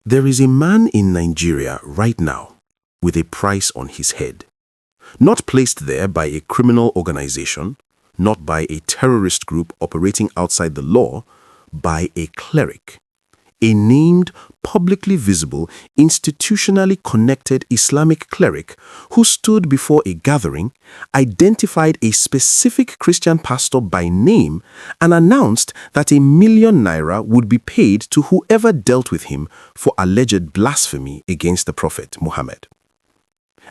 There is a man in Nigeria right now with a price on his head, not placed there by a criminal organization, not by a terrorist group operating outside the law, by a cleric, a named, publicly visible, institutionally connected Islamic cleric who stood before a gathering, identified a specific Christian pastor by name, and announced that ₦1,000,000 would be paid to whoever dealt with him for alleged blasphemy against the Prophet Muhammad.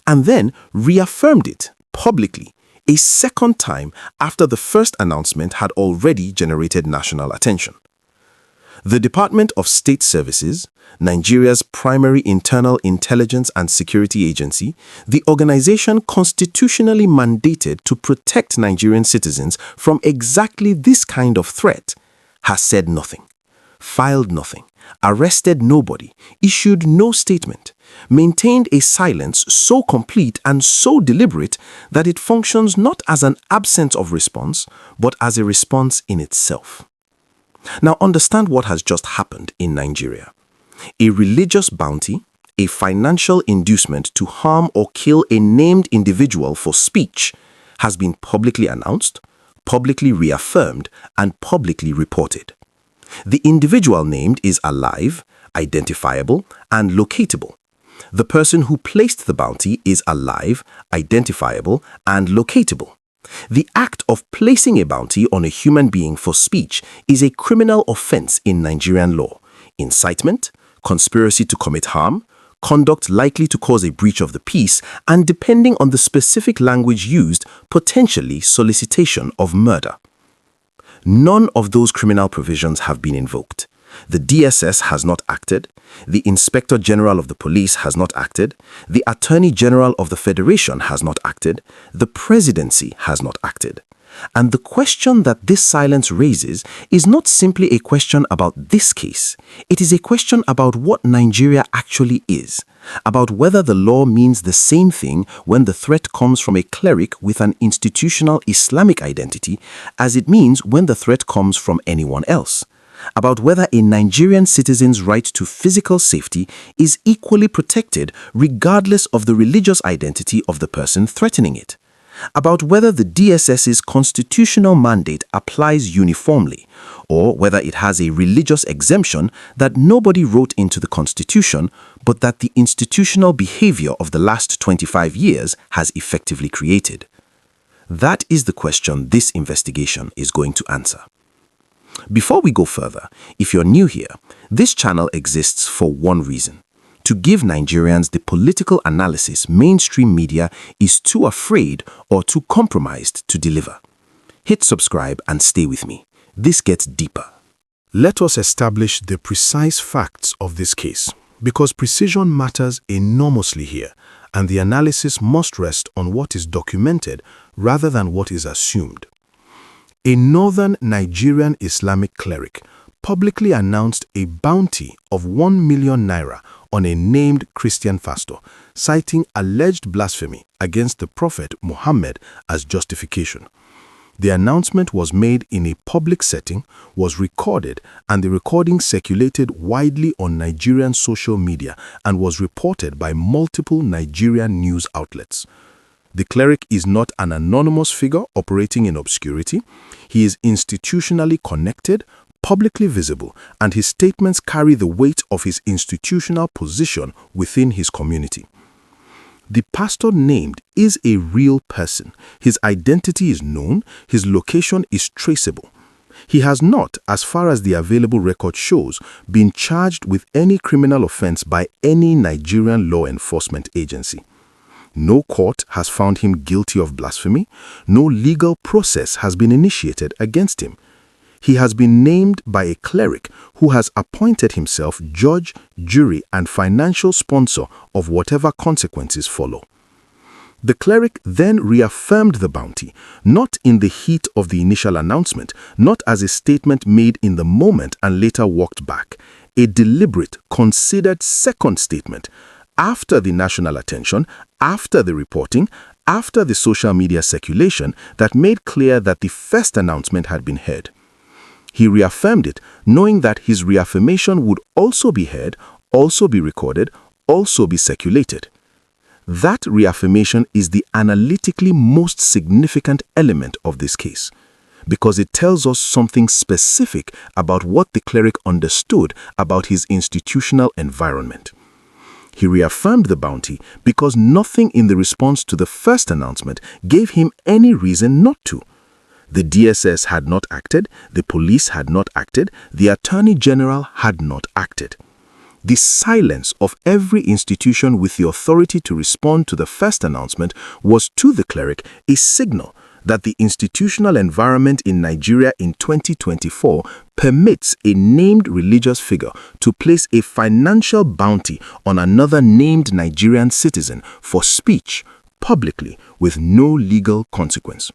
And then reaffirmed it publicly a second time after the first announcement had already generated national attention. The Department of State Services, Nigeria's primary internal intelligence and security agency, the organization constitutionally mandated to protect Nigerian citizens from exactly this kind of threat, has said nothing, filed nothing, arrested nobody, issued no statement, maintained a silence so complete and so deliberate that it functions not as an absence of response, but as a response in itself. Now understand what has just happened in Nigeria. A religious bounty, a financial inducement to harm or kill a named individual for speech, has been publicly announced, publicly reaffirmed, and publicly reported. The individual named is alive, identifiable, and locatable. The person who placed the bounty is alive, identifiable, and locatable. The act of placing a bounty on a human being for speech is a criminal offense in Nigerian law. Incitement, conspiracy to commit harm, conduct likely to cause a breach of the peace, and depending on the specific language used, potentially solicitation of murder. None of those criminal provisions have been invoked. The DSS has not acted, the Inspector General of the Police has not acted, the Attorney General of the Federation has not acted, the Presidency has not acted. And the question that this silence raises is not simply a question about this case. It is a question about what Nigeria actually is, about whether the law means the same thing when the threat comes from a cleric with an institutional Islamic identity as it means when the threat comes from anyone else, about whether a Nigerian citizen's right to physical safety is equally protected regardless of the religious identity of the person threatening it, about whether the DSS's constitutional mandate applies uniformly, or whether it has a religious exemption that nobody wrote into the Constitution, but that the institutional behavior of the last 25 years has effectively created. That is the question this investigation is going to answer. Before we go further, if you're new here, this channel exists for one reason: to give Nigerians the political analysis mainstream media is too afraid or too compromised to deliver. Hit subscribe and stay with me. This gets deeper. Let us establish the precise facts of this case, because precision matters enormously here, and the analysis must rest on what is documented rather than what is assumed. A northern Nigerian Islamic cleric publicly announced a bounty of ₦1,000,000 on a named Christian pastor, citing alleged blasphemy against the Prophet Muhammad as justification. The announcement was made in a public setting, was recorded, and the recording circulated widely on Nigerian social media and was reported by multiple Nigerian news outlets. The cleric is not an anonymous figure operating in obscurity. He is institutionally connected, publicly visible, and his statements carry the weight of his institutional position within his community. The pastor named is a real person. His identity is known. His location is traceable. He has not, as far as the available record shows, been charged with any criminal offense by any Nigerian law enforcement agency. No court has found him guilty of blasphemy. No legal process has been initiated against him. He has been named by a cleric who has appointed himself judge, jury, and financial sponsor of whatever consequences follow. The cleric then reaffirmed the bounty, not in the heat of the initial announcement, not as a statement made in the moment and later walked back, a deliberate, considered second statement, after the national attention, after the reporting, after the social media circulation that made clear that the first announcement had been heard. He reaffirmed it, knowing that his reaffirmation would also be heard, also be recorded, also be circulated. That reaffirmation is the analytically most significant element of this case, because it tells us something specific about what the cleric understood about his institutional environment. He reaffirmed the bounty because nothing in the response to the first announcement gave him any reason not to. The DSS had not acted, the police had not acted, the Attorney General had not acted. The silence of every institution with the authority to respond to the first announcement was to the cleric a signal that the institutional environment in Nigeria in 2024 permits a named religious figure to place a financial bounty on another named Nigerian citizen for speech publicly with no legal consequence.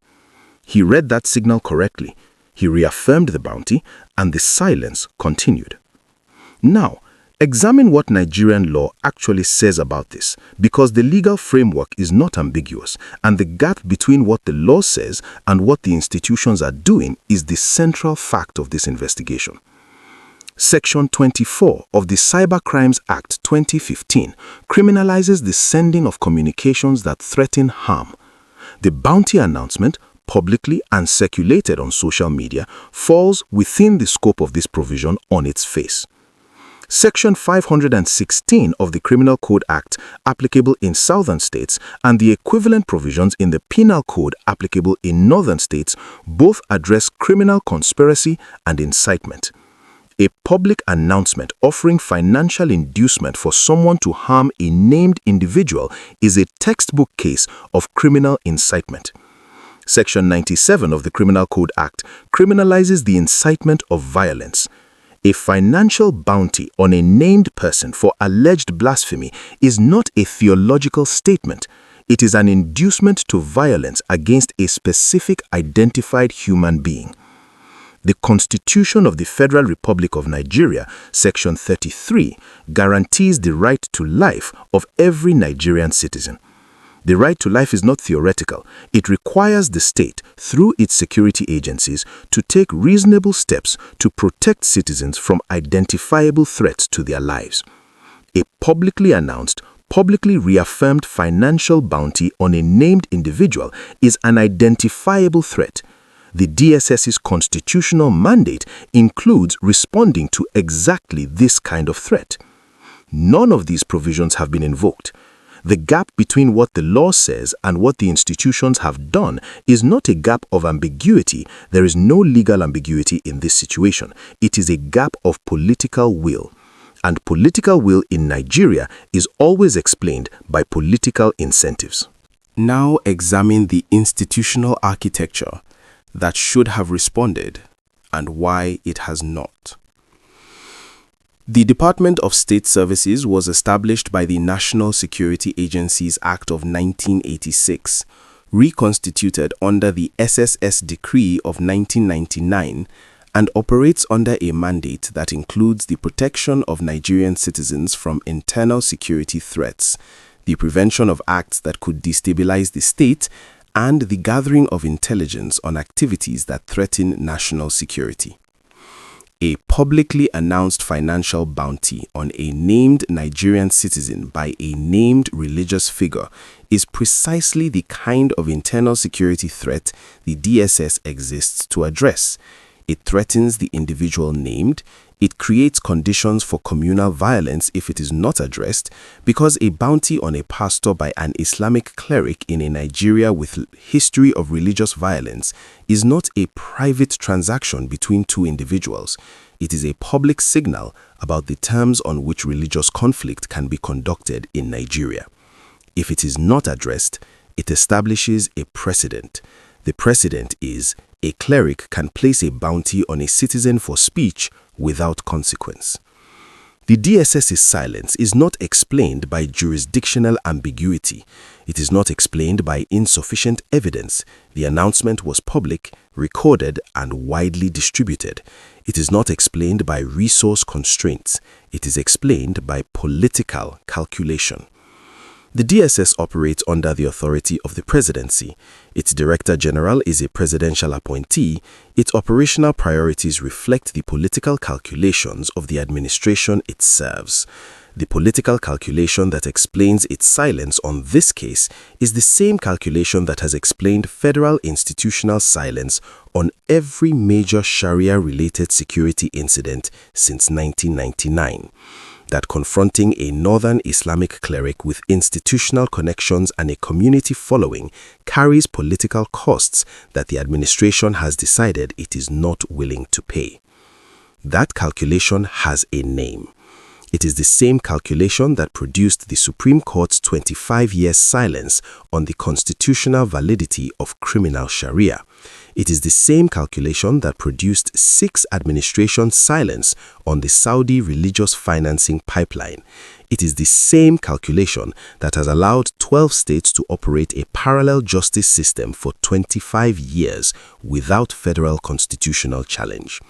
He read that signal correctly. He reaffirmed the bounty, and the silence continued. Now, examine what Nigerian law actually says about this, because the legal framework is not ambiguous, and the gap between what the law says and what the institutions are doing is the central fact of this investigation. Section 24 of the Cybercrimes Act 2015 criminalizes the sending of communications that threaten harm. The bounty announcement, publicly and circulated on social media, falls within the scope of this provision on its face. Section 516 of the Criminal Code Act, applicable in southern states, and the equivalent provisions in the Penal Code applicable in northern states both address criminal conspiracy and incitement. A public announcement offering financial inducement for someone to harm a named individual is a textbook case of criminal incitement. Section 97 of the Criminal Code Act criminalizes the incitement of violence. A financial bounty on a named person for alleged blasphemy is not a theological statement. It is an inducement to violence against a specific identified human being. The Constitution of the Federal Republic of Nigeria, Section 33, guarantees the right to life of every Nigerian citizen. The right to life is not theoretical. It requires the state, through its security agencies, to take reasonable steps to protect citizens from identifiable threats to their lives. A publicly announced, publicly reaffirmed financial bounty on a named individual is an identifiable threat. The DSS's constitutional mandate includes responding to exactly this kind of threat. None of these provisions have been invoked. The gap between what the law says and what the institutions have done is not a gap of ambiguity. There is no legal ambiguity in this situation. It is a gap of political will. And political will in Nigeria is always explained by political incentives. Now examine the institutional architecture that should have responded and why it has not. The Department of State Services was established by the National Security Agencies Act of 1986, reconstituted under the SSS Decree of 1999, and operates under a mandate that includes the protection of Nigerian citizens from internal security threats, the prevention of acts that could destabilize the state, and the gathering of intelligence on activities that threaten national security. A publicly announced financial bounty on a named Nigerian citizen by a named religious figure is precisely the kind of internal security threat the DSS exists to address. It threatens the individual named. It creates conditions for communal violence if it is not addressed, because a bounty on a pastor by an Islamic cleric in a Nigeria with history of religious violence is not a private transaction between two individuals. It is a public signal about the terms on which religious conflict can be conducted in Nigeria. If it is not addressed, it establishes a precedent. The precedent is a cleric can place a bounty on a citizen for speech without consequence. The DSS's silence is not explained by jurisdictional ambiguity. It is not explained by insufficient evidence. The announcement was public, recorded, and widely distributed. It is not explained by resource constraints. It is explained by political calculation. The DSS operates under the authority of the presidency. Its Director General is a presidential appointee. Its operational priorities reflect the political calculations of the administration it serves. The political calculation that explains its silence on this case is the same calculation that has explained federal institutional silence on every major Sharia-related security incident since 1999. That confronting a Northern Islamic cleric with institutional connections and a community following carries political costs that the administration has decided it is not willing to pay. That calculation has a name. It is the same calculation that produced the Supreme Court's 25-year silence on the constitutional validity of criminal Sharia. It is the same calculation that produced 6 administrations' silence on the Saudi religious financing pipeline. It is the same calculation that has allowed 12 states to operate a parallel justice system for 25 years without federal constitutional challenge.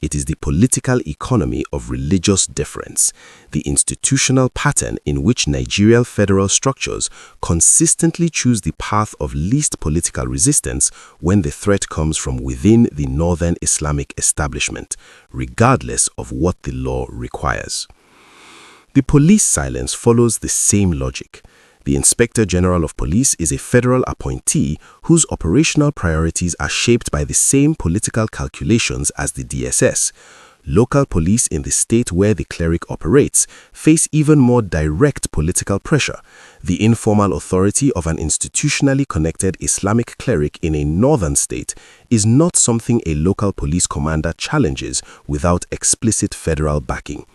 It is the political economy of religious difference, the institutional pattern in which Nigerian federal structures consistently choose the path of least political resistance when the threat comes from within the Northern Islamic establishment, regardless of what the law requires. The police silence follows the same logic. The Inspector General of Police is a federal appointee whose operational priorities are shaped by the same political calculations as the DSS. Local police in the state where the cleric operates face even more direct political pressure. The informal authority of an institutionally connected Islamic cleric in a northern state is not something a local police commander challenges without explicit federal backing.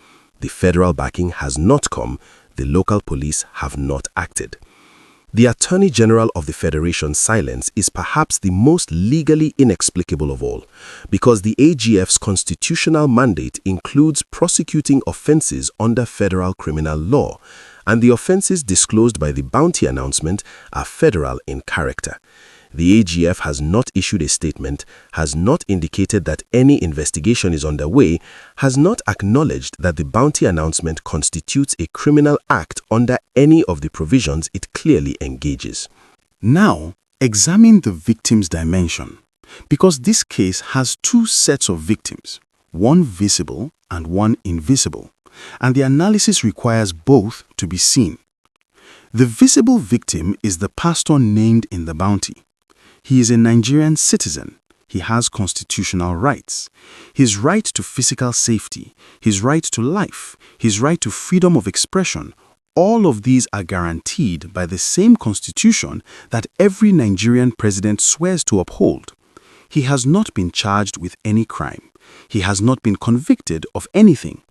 The federal backing has not come. The local police have not acted. The Attorney General of the Federation's silence is perhaps the most legally inexplicable of all, because the AGF's constitutional mandate includes prosecuting offenses under federal criminal law, and the offenses disclosed by the bounty announcement are federal in character. The AGF has not issued a statement, has not indicated that any investigation is underway, has not acknowledged that the bounty announcement constitutes a criminal act under any of the provisions it clearly engages. Now, examine the victim's dimension, because this case has 2 sets of victims, one visible and one invisible, and the analysis requires both to be seen. The visible victim is the pastor named in the bounty. He is a Nigerian citizen. He has constitutional rights. His right to physical safety, his right to life, his right to freedom of expression, all of these are guaranteed by the same constitution that every Nigerian president swears to uphold. He has not been charged with any crime. He has not been convicted of anything.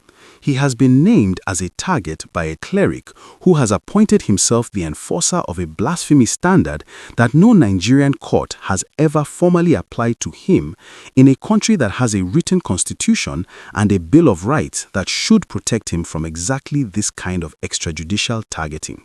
He has been named as a target by a cleric who has appointed himself the enforcer of a blasphemy standard that no Nigerian court has ever formally applied to him in a country that has a written constitution and a Bill of Rights that should protect him from exactly this kind of extrajudicial targeting.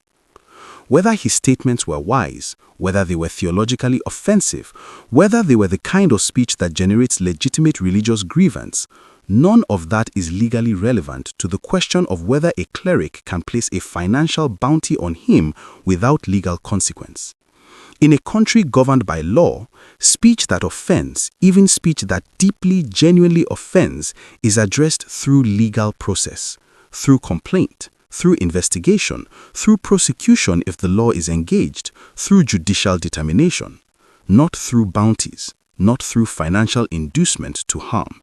Whether his statements were wise, whether they were theologically offensive, whether they were the kind of speech that generates legitimate religious grievance, none of that is legally relevant to the question of whether a cleric can place a financial bounty on him without legal consequence. In a country governed by law, speech that offends, even speech that deeply, genuinely offends, is addressed through legal process, through complaint, through investigation, through prosecution if the law is engaged, through judicial determination, not through bounties, not through financial inducement to harm.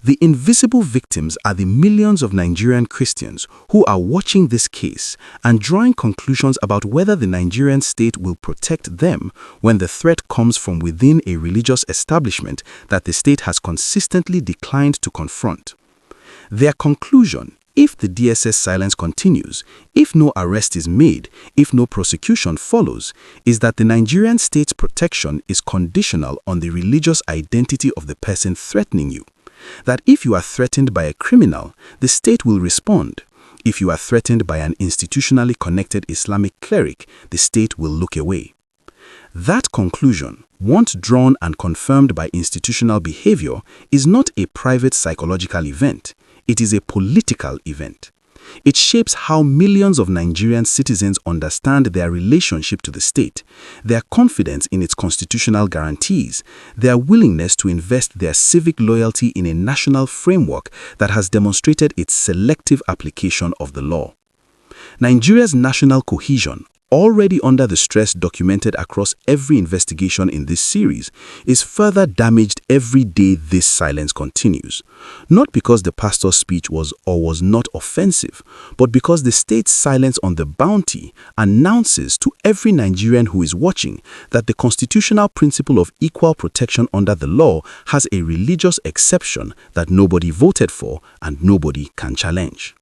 The invisible victims are the millions of Nigerian Christians who are watching this case and drawing conclusions about whether the Nigerian state will protect them when the threat comes from within a religious establishment that the state has consistently declined to confront. Their conclusion, if the DSS silence continues, if no arrest is made, if no prosecution follows, is that the Nigerian state's protection is conditional on the religious identity of the person threatening you. That if you are threatened by a criminal, the state will respond. If you are threatened by an institutionally connected Islamic cleric, the state will look away. That conclusion, once drawn and confirmed by institutional behavior, is not a private psychological event. It is a political event. It shapes how millions of Nigerian citizens understand their relationship to the state, their confidence in its constitutional guarantees, their willingness to invest their civic loyalty in a national framework that has demonstrated its selective application of the law. Nigeria's national cohesion, already under the stress documented across every investigation in this series, is further damaged every day this silence continues. Not because the pastor's speech was or was not offensive, but because the state's silence on the bounty announces to every Nigerian who is watching that the constitutional principle of equal protection under the law has a religious exception that nobody voted for and nobody can challenge.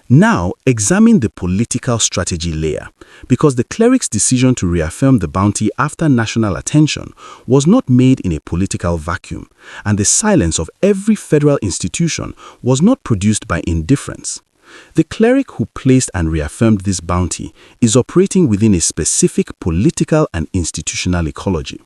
Now, examine the political strategy layer, because the cleric's decision to reaffirm the bounty after national attention was not made in a political vacuum, and the silence of every federal institution was not produced by indifference. The cleric who placed and reaffirmed this bounty is operating within a specific political and institutional ecology.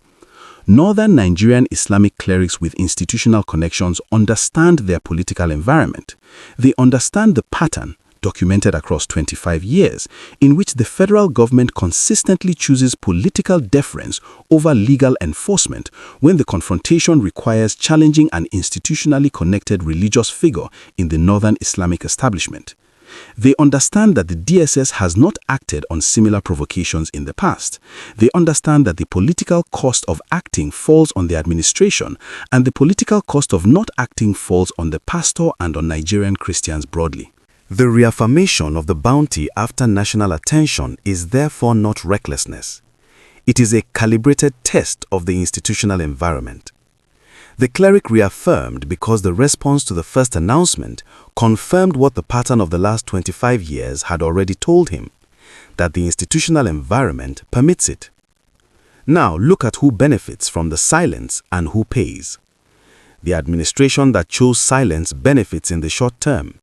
Northern Nigerian Islamic clerics with institutional connections understand their political environment. They understand the pattern, documented across 25 years, in which the federal government consistently chooses political deference over legal enforcement when the confrontation requires challenging an institutionally connected religious figure in the Northern Islamic establishment. They understand that the DSS has not acted on similar provocations in the past. They understand that the political cost of acting falls on the administration, and the political cost of not acting falls on the pastor and on Nigerian Christians broadly. The reaffirmation of the bounty after national attention is therefore not recklessness. It is a calibrated test of the institutional environment. The cleric reaffirmed because the response to the first announcement confirmed what the pattern of the last 25 years had already told him, that the institutional environment permits it. Now look at who benefits from the silence and who pays. The administration that chose silence benefits in the short term.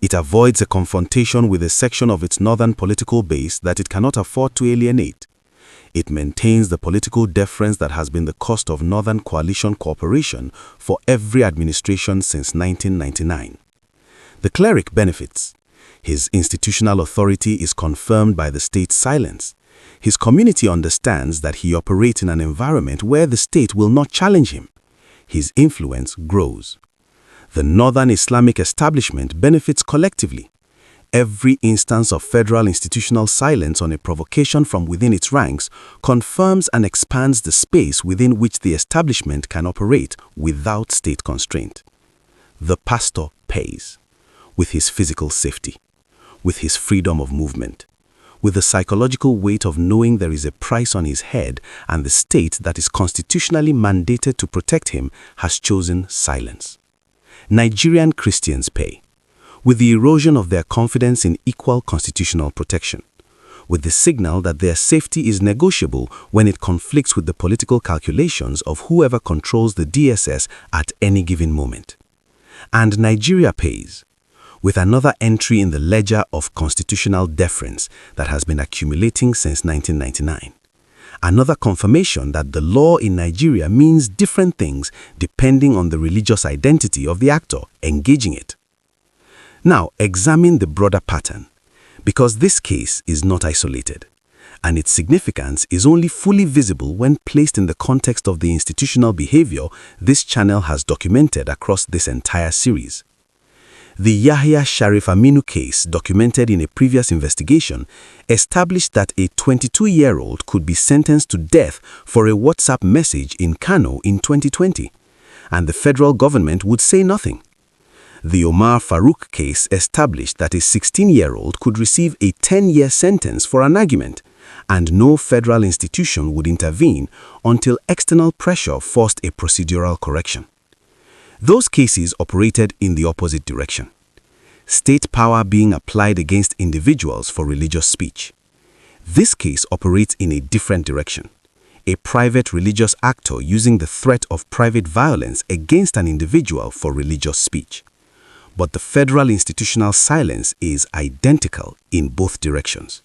It avoids a confrontation with a section of its northern political base that it cannot afford to alienate. It maintains the political deference that has been the cost of Northern Coalition cooperation for every administration since 1999. The cleric benefits. His institutional authority is confirmed by the state's silence. His community understands that he operates in an environment where the state will not challenge him. His influence grows. The Northern Islamic establishment benefits collectively. Every instance of federal institutional silence on a provocation from within its ranks confirms and expands the space within which the establishment can operate without state constraint. The pastor pays, with his physical safety, with his freedom of movement, with the psychological weight of knowing there is a price on his head and the state that is constitutionally mandated to protect him has chosen silence. Nigerian Christians pay, with the erosion of their confidence in equal constitutional protection, with the signal that their safety is negotiable when it conflicts with the political calculations of whoever controls the DSS at any given moment. And Nigeria pays, with another entry in the ledger of constitutional deference that has been accumulating since 1999. Another confirmation that the law in Nigeria means different things depending on the religious identity of the actor engaging it. Now, examine the broader pattern, because this case is not isolated, and its significance is only fully visible when placed in the context of the institutional behavior this channel has documented across this entire series. The Yahya Sharif Aminu case, documented in a previous investigation, established that a 22-year-old could be sentenced to death for a WhatsApp message in Kano in 2020, and the federal government would say nothing. The Omar Farouk case established that a 16-year-old could receive a 10-year sentence for an argument, and no federal institution would intervene until external pressure forced a procedural correction. Those cases operated in the opposite direction, state power being applied against individuals for religious speech. This case operates in a different direction, a private religious actor using the threat of private violence against an individual for religious speech. But the federal institutional silence is identical in both directions.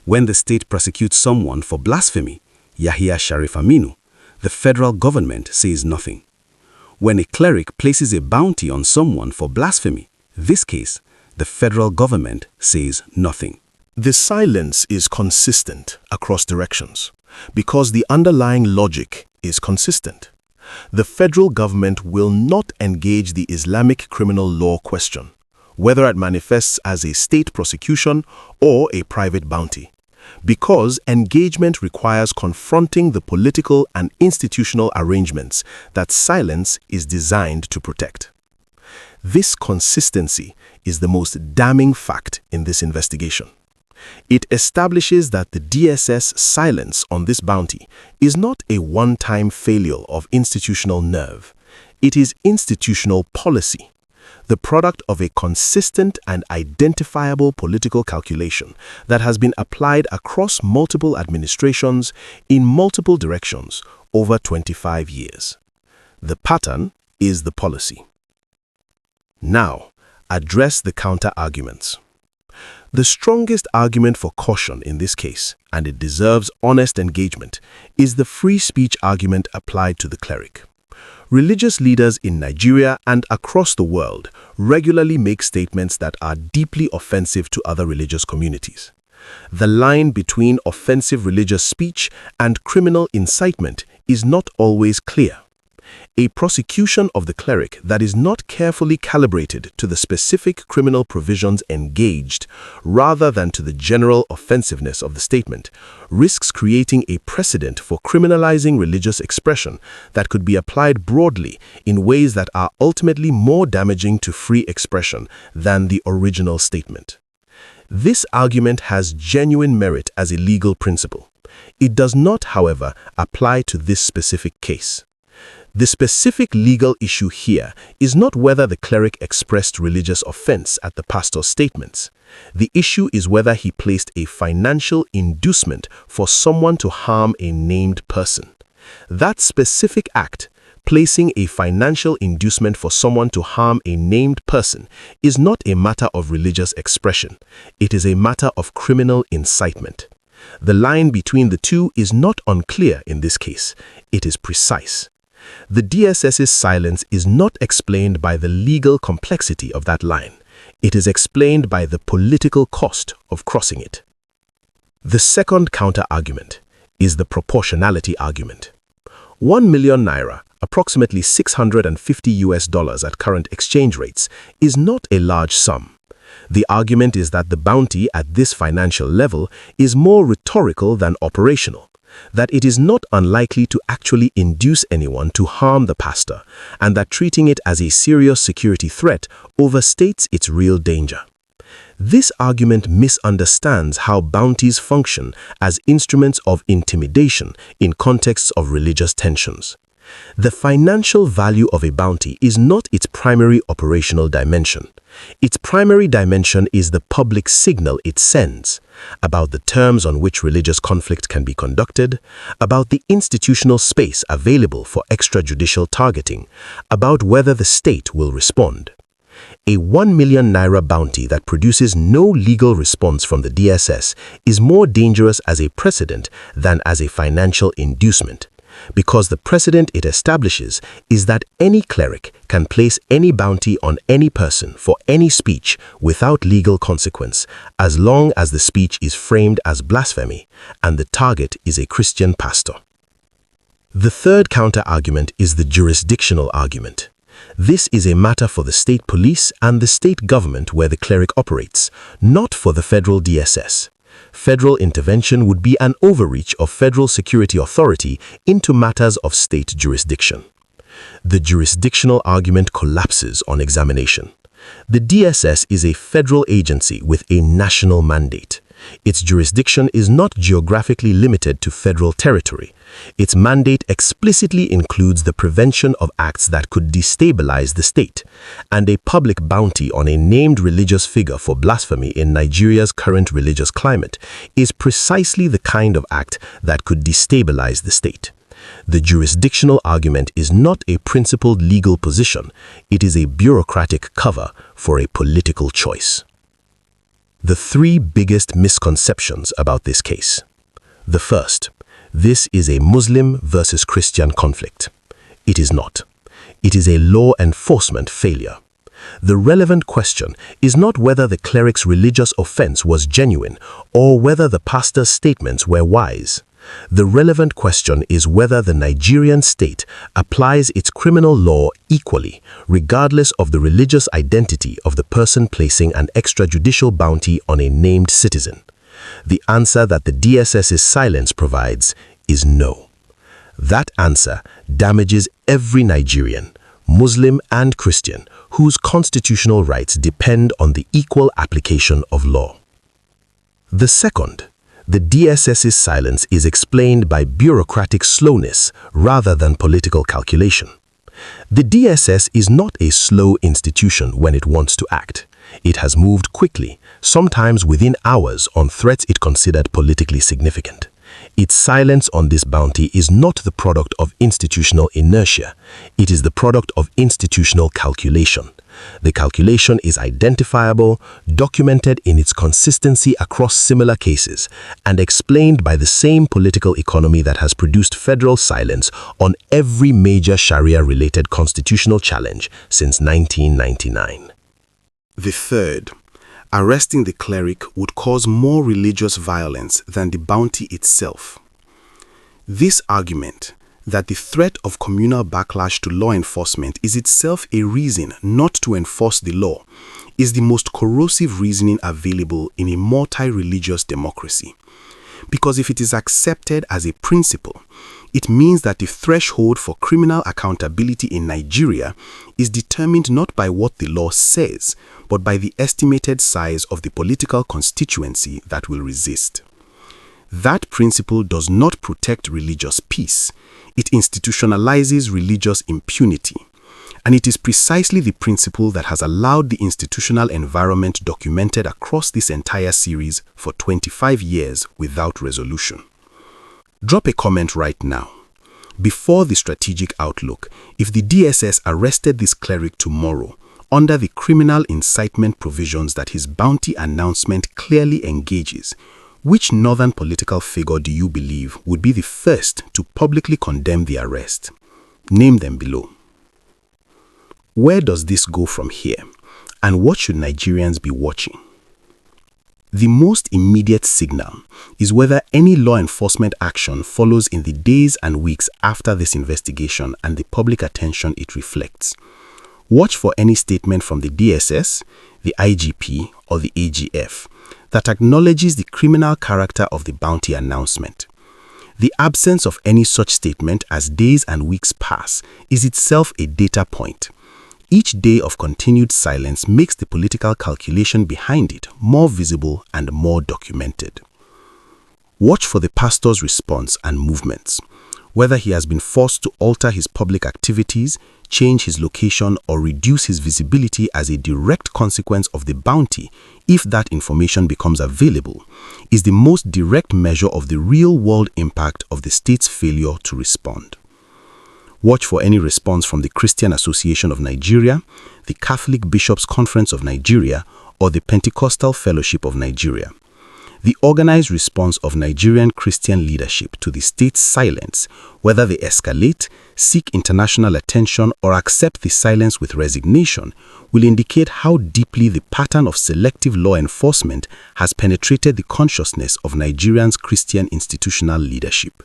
When the state prosecutes someone for blasphemy, Yahya Sharif Aminu, the federal government says nothing. When a cleric places a bounty on someone for blasphemy, this case, the federal government says nothing. The silence is consistent across directions because the underlying logic is consistent. The federal government will not engage the Islamic criminal law question, whether it manifests as a state prosecution or a private bounty, because engagement requires confronting the political and institutional arrangements that silence is designed to protect. This consistency is the most damning fact in this investigation. It establishes that the DSS silence on this bounty is not a one-time failure of institutional nerve. It is institutional policy, the product of a consistent and identifiable political calculation that has been applied across multiple administrations in multiple directions over 25 years. The pattern is the policy. Now, address the counter-arguments. The strongest argument for caution in this case, and it deserves honest engagement, is the free speech argument applied to the cleric. Religious leaders in Nigeria and across the world regularly make statements that are deeply offensive to other religious communities. The line between offensive religious speech and criminal incitement is not always clear. A prosecution of the cleric that is not carefully calibrated to the specific criminal provisions engaged, rather than to the general offensiveness of the statement, risks creating a precedent for criminalizing religious expression that could be applied broadly in ways that are ultimately more damaging to free expression than the original statement. This argument has genuine merit as a legal principle. It does not, however, apply to this specific case. The specific legal issue here is not whether the cleric expressed religious offense at the pastor's statements. The issue is whether he placed a financial inducement for someone to harm a named person. That specific act, placing a financial inducement for someone to harm a named person, is not a matter of religious expression. It is a matter of criminal incitement. The line between the two is not unclear in this case. It is precise. The DSS's silence is not explained by the legal complexity of that line. It is explained by the political cost of crossing it. The second counter-argument is the proportionality argument. 1 million naira, approximately $650 at current exchange rates, is not a large sum. The argument is that the bounty at this financial level is more rhetorical than operational, that it is not unlikely to actually induce anyone to harm the pastor, and that treating it as a serious security threat overstates its real danger. This argument misunderstands how bounties function as instruments of intimidation in contexts of religious tensions. The financial value of a bounty is not its primary operational dimension. Its primary dimension is the public signal it sends about the terms on which religious conflict can be conducted, about the institutional space available for extrajudicial targeting, about whether the state will respond. A 1 million naira bounty that produces no legal response from the DSS is more dangerous as a precedent than as a financial inducement, because the precedent it establishes is that any cleric can place any bounty on any person for any speech without legal consequence, as long as the speech is framed as blasphemy and the target is a Christian pastor. The third counter-argument is the jurisdictional argument. This is a matter for the state police and the state government where the cleric operates, not for the federal DSS. Federal intervention would be an overreach of federal security authority into matters of state jurisdiction. The jurisdictional argument collapses on examination. The DSS is a federal agency with a national mandate. Its jurisdiction is not geographically limited to federal territory. Its mandate explicitly includes the prevention of acts that could destabilize the state, and a public bounty on a named religious figure for blasphemy in Nigeria's current religious climate is precisely the kind of act that could destabilize the state. The jurisdictional argument is not a principled legal position. It is a bureaucratic cover for a political choice. The three biggest misconceptions about this case. The first, this is a Muslim versus Christian conflict. It is not. It is a law enforcement failure. The relevant question is not whether the cleric's religious offense was genuine or whether the pastor's statements were wise. The relevant question is whether the Nigerian state applies its criminal law equally, regardless of the religious identity of the person placing an extrajudicial bounty on a named citizen. The answer that the DSS's silence provides is no. That answer damages every Nigerian, Muslim and Christian, whose constitutional rights depend on the equal application of law. The second, the DSS's silence is explained by bureaucratic slowness rather than political calculation. The DSS is not a slow institution when it wants to act. It has moved quickly, sometimes within hours, on threats it considered politically significant. Its silence on this bounty is not the product of institutional inertia. It is the product of institutional calculation. The calculation is identifiable, documented in its consistency across similar cases, and explained by the same political economy that has produced federal silence on every major Sharia-related constitutional challenge since 1999. The third, arresting the cleric would cause more religious violence than the bounty itself. This argument, that the threat of communal backlash to law enforcement is itself a reason not to enforce the law, is the most corrosive reasoning available in a multi-religious democracy. Because if it is accepted as a principle, it means that the threshold for criminal accountability in Nigeria is determined not by what the law says, but by the estimated size of the political constituency that will resist. That principle does not protect religious peace. It institutionalizes religious impunity. And it is precisely the principle that has allowed the institutional environment documented across this entire series for 25 years without resolution. Drop a comment right now. Before the strategic outlook, if the DSS arrested this cleric tomorrow, under the criminal incitement provisions that his bounty announcement clearly engages, which northern political figure do you believe would be the first to publicly condemn the arrest? Name them below. Where does this go from here, and what should Nigerians be watching? The most immediate signal is whether any law enforcement action follows in the days and weeks after this investigation and the public attention it reflects. Watch for any statement from the DSS, the IGP, or the AGF that acknowledges the criminal character of the bounty announcement. The absence of any such statement as days and weeks pass is itself a data point. Each day of continued silence makes the political calculation behind it more visible and more documented. Watch for the pastor's response and movements, whether he has been forced to alter his public activities, change his location, or reduce his visibility as a direct consequence of the bounty, if that information becomes available, is the most direct measure of the real-world impact of the state's failure to respond. Watch for any response from the Christian Association of Nigeria, the Catholic Bishops' Conference of Nigeria, or the Pentecostal Fellowship of Nigeria. The organized response of Nigerian Christian leadership to the state's silence, whether they escalate, seek international attention, or accept the silence with resignation, will indicate how deeply the pattern of selective law enforcement has penetrated the consciousness of Nigerians' Christian institutional leadership.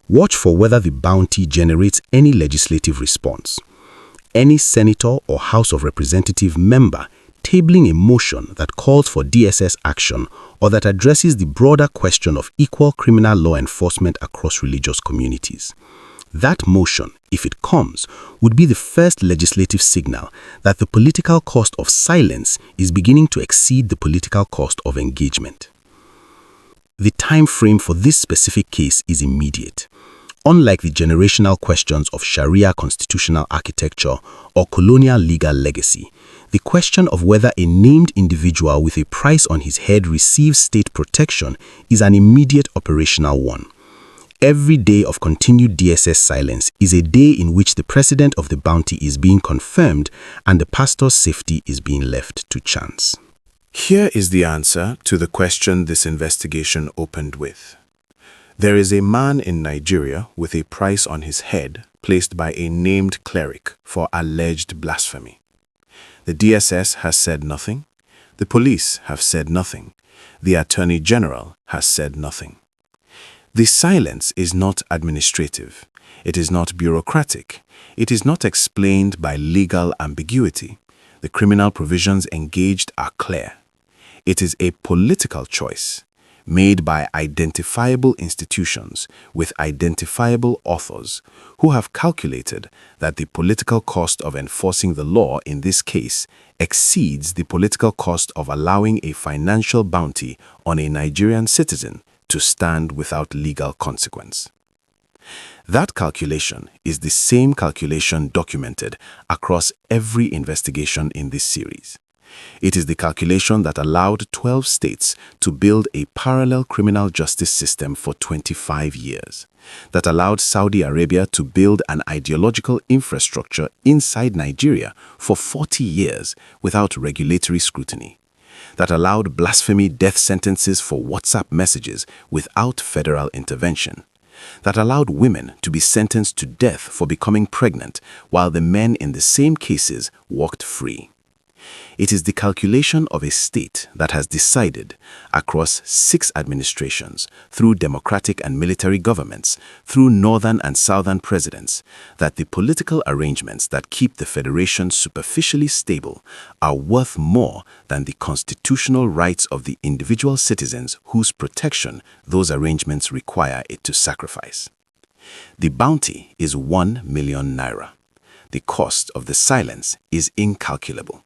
Watch for whether the bounty generates any legislative response. Any senator or House of Representative member tabling a motion that calls for DSS action or that addresses the broader question of equal criminal law enforcement across religious communities. That motion, if it comes, would be the first legislative signal that the political cost of silence is beginning to exceed the political cost of engagement. The time frame for this specific case is immediate. Unlike the generational questions of Sharia constitutional architecture or colonial legal legacy, the question of whether a named individual with a price on his head receives state protection is an immediate operational one. Every day of continued DSS silence is a day in which the precedent of the bounty is being confirmed and the pastor's safety is being left to chance. Here is the answer to the question this investigation opened with. There is a man in Nigeria with a price on his head placed by a named cleric for alleged blasphemy. The DSS has said nothing. The police have said nothing. The Attorney General has said nothing. The silence is not administrative. It is not bureaucratic. It is not explained by legal ambiguity. The criminal provisions engaged are clear. It is a political choice made by identifiable institutions with identifiable authors who have calculated that the political cost of enforcing the law in this case exceeds the political cost of allowing a financial bounty on a Nigerian citizen to stand without legal consequence. That calculation is the same calculation documented across every investigation in this series. It is the calculation that allowed 12 states to build a parallel criminal justice system for 25 years, that allowed Saudi Arabia to build an ideological infrastructure inside Nigeria for 40 years without regulatory scrutiny, that allowed blasphemy death sentences for WhatsApp messages without federal intervention, that allowed women to be sentenced to death for becoming pregnant while the men in the same cases walked free. It is the calculation of a state that has decided, across 6 administrations, through democratic and military governments, through northern and southern presidents, that the political arrangements that keep the federation superficially stable are worth more than the constitutional rights of the individual citizens whose protection those arrangements require it to sacrifice. The bounty is 1 million naira. The cost of the silence is incalculable.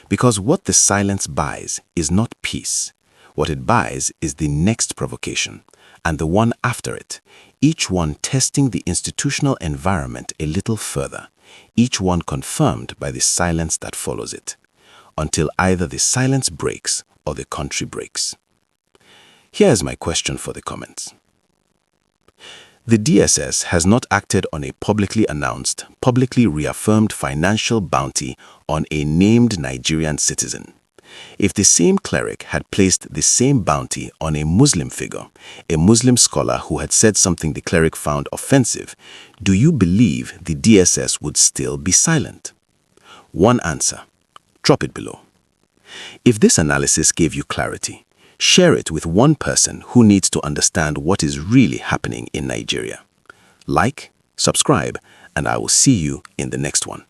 Because what the silence buys is not peace. What it buys is the next provocation, and the one after it, each one testing the institutional environment a little further, each one confirmed by the silence that follows it, until either the silence breaks or the country breaks. Here is my question for the comments. The DSS has not acted on a publicly announced, publicly reaffirmed financial bounty on a named Nigerian citizen. If the same cleric had placed the same bounty on a Muslim figure, a Muslim scholar who had said something the cleric found offensive, do you believe the DSS would still be silent? One answer. Drop it below. If this analysis gave you clarity, share it with one person who needs to understand what is really happening in Nigeria. Like, subscribe, and I will see you in the next one.